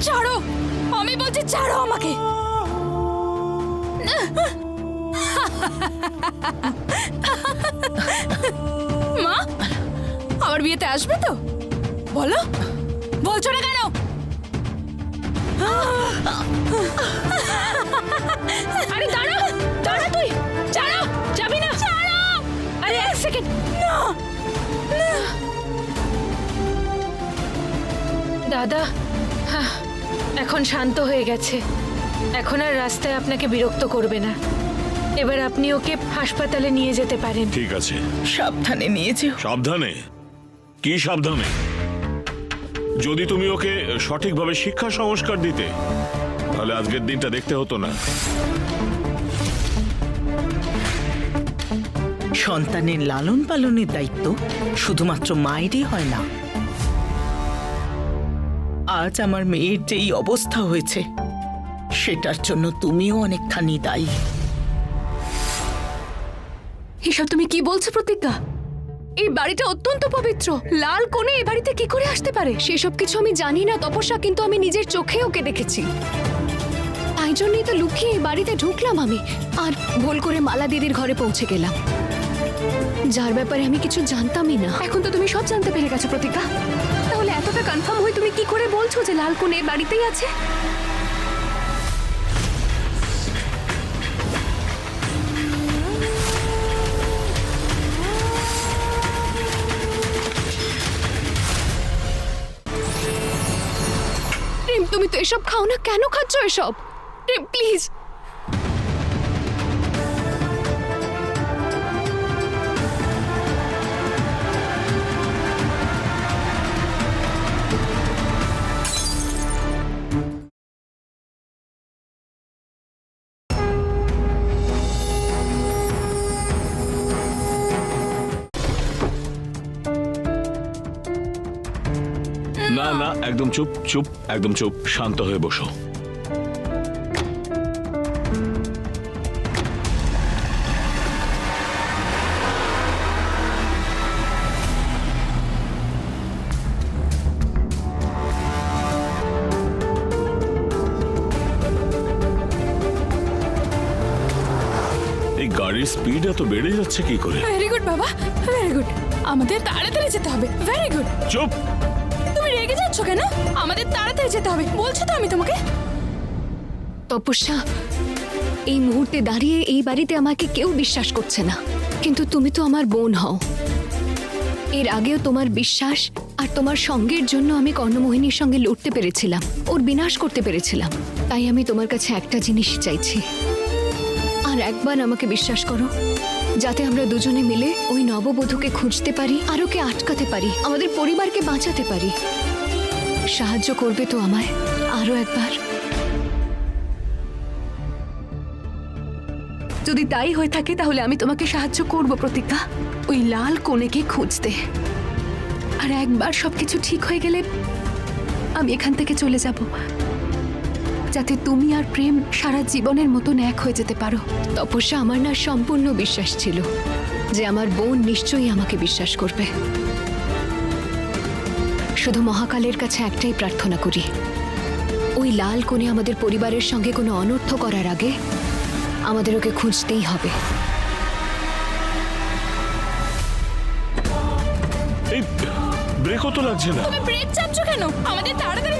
ছাড়ো, আমি বলছি ছাড়ো আমাকে। মা আমার বিয়েতে আসবে তো? বলো, বলছো না কেন? আরে দাঁড়া দাঁড়া, তুই ছাড়ো, যাবি না, ছাড়ো। আরে এক সেকেন্ড, না দাদা, এখন শান্ত হয়ে গেছে। এখন আর রাস্তায় আপনাকে বিরক্ত করবে না। এবার আপনি ওকে হাসপাতালে নিয়ে যেতে পারেন। ঠিক আছে, সাবধানে নিয়ে যেও। সাবধানে? কি সাবধানে? যদি তুমি ওকে সঠিকভাবে শিক্ষা সংস্কার দিতে, তাহলে আজকের দিনটা দেখতে হতো না। সন্তানের লালন পালনের দায়িত্ব শুধুমাত্র মায়েরই হয় না। আজ আমার মেয়ের যেই অবস্থা হয়েছে, সেটার জন্য তুমিও অনেকখানি দায়ী। এসব তুমি কি বলছো প্রতিজ্ঞা? এই বাড়িটা অত্যন্ত পবিত্র, লাল কোণে এই বাড়িতে কি করে আসতে পারে? সেসব কিছু আমি জানি না তপস্যা, কিন্তু আমি নিজের চোখে ওকে দেখেছি। তাই জন্যই তো লুকিয়ে এই বাড়িতে ঢুকলাম আমি, আর ভুল করে মালা দিদির ঘরে পৌঁছে গেলাম, যার ব্যাপারে আমি কিছু জানতামই না। এখন তো তুমি সব জানতে পেরে গেছো প্রতিজ্ঞা। তাহলে এতটা কনফার্ম হয়ে তুমি কি করে বলছো যে লাল কোণ এই বাড়িতেই আছে? তুমি তো এসব খাও না, কেন খাচ্ছ এসব? প্লিজ। না না, একদম চুপ চুপ, একদম চুপ, শান্ত হয়ে বসো। এই গাড়ির স্পিড এত বেড়ে যাচ্ছে কি করে? ভেরি গুড বাবা, ভেরি গুড। আমাদের তাড়াতাড়ি যেতে হবে। Very good. চুপ! তুমি রেগে যাচ্ছ কেন? আমাদের তাড়াতাড়ি যেতে হবে, বলছো তো আমি তোমাকে। তপস্যা, এই মুহূর্তে দাঁড়িয়ে এই বাড়িতে আমাকে কেউ বিশ্বাস করছে না, কিন্তু তুমি তো আমার বোন হও। এর আগেও তোমার বিশ্বাস আর তোমার সঙ্গের জন্য আমি কর্ণমোহিনীর সঙ্গে লড়তে পেরেছিলাম, ওর বিনাশ করতে পেরেছিলাম। তাই আমি তোমার কাছে একটা জিনিস চাইছি, আর একবার আমাকে বিশ্বাস করো, যাতে আমরা দুজনে মিলে ওই নববধূকে খুঁজতে পারি আর ওকে আটকাতে পারি, আমাদের পরিবারকে বাঁচাতে পারি। সাহায্য করবে তো আমায় আরো একবার? যদি তাই হয়ে থাকে তাহলে আমি তোমাকে সাহায্য করব প্রতিজ্ঞা, ওই লাল কোণেকে খুঁজতে। আর একবার সবকিছু ঠিক হয়ে গেলে আমি এখান থেকে চলে যাব, যাতে তুমি আর প্রেম সারা জীবনের মতন এক হয়ে যেতে পারো। তপস্যা, আমার না সম্পূর্ণ বিশ্বাস ছিল যে আমার বোন নিশ্চয়ই আমাকে বিশ্বাস করবে। শুধু মহাকালের কাছে একটাই প্রার্থনা করি, ওই লাল কোণে আমাদের পরিবারের সঙ্গে কোনো অনর্থ করার আগে আমাদের ওকে খুঁজতেই হবে। এই ব্রেকও তো লাগছে না। তুমি ব্রেক চাপছো কেন? আমাদের তাড়াতাড়ি